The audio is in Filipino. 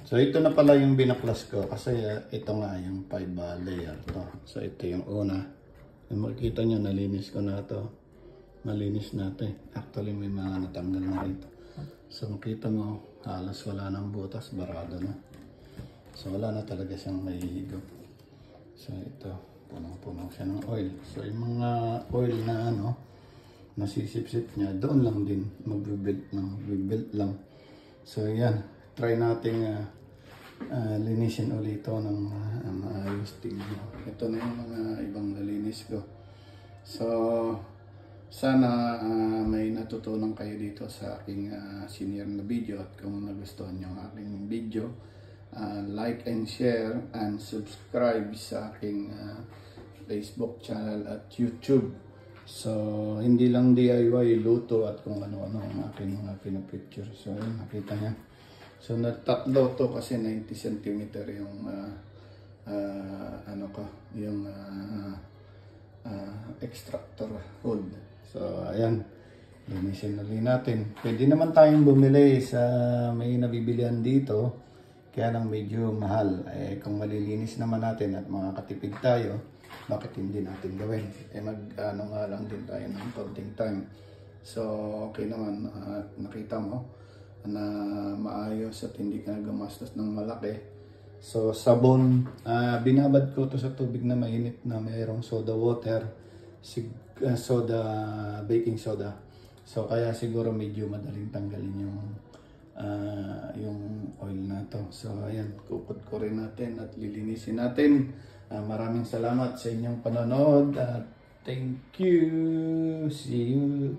So ito na pala yung binaklas ko kasi ito nga yung 5 layer to. So ito yung una. Yung makikita nyo, nalinis ko na to. Malinis na to eh. Actually may mga natanggal na rito. So makita mo, halos wala nang butas, barado na. So wala na talaga siyang mahihigop. So ito, punong-puno siya ng oil. So yung mga oil na nasisip-sip niya, doon lang din mag-build lang. So yan, try nating linisin ulit ito ng maayos tingnan. Ito na yung mga ibang nalinis ko. So sana may natutunan kayo dito sa aking senior na video, at kung nagustuhan nyo ang aking video, like and share and subscribe sa aking Facebook channel at YouTube. So hindi lang DIY, luto at kung ano-ano ang aking mga pinapicture. So yun, nakita niya. So nagtatlo to kasi 90 cm yung extractor hood. So ayan, linisin na rin natin. Pwede naman tayong bumili sa may nabibilihan dito, kaya lang medyo mahal. Kung malilinis naman natin at makakatipid tayo, bakit hindi natin gawin? Nga lang din tayo ng counting time. So okay naman, nakita mo na maayos at hindi ka gumastos ng malaki. So sabon, binabad ko to sa tubig na mainit na mayroong soda water, baking soda. So kaya siguro medyo madaling tanggalin yung oil na to. So ayan, kukut-kurin natin at lilinisin natin. Maraming salamat sa inyong panonood at thank you. See you.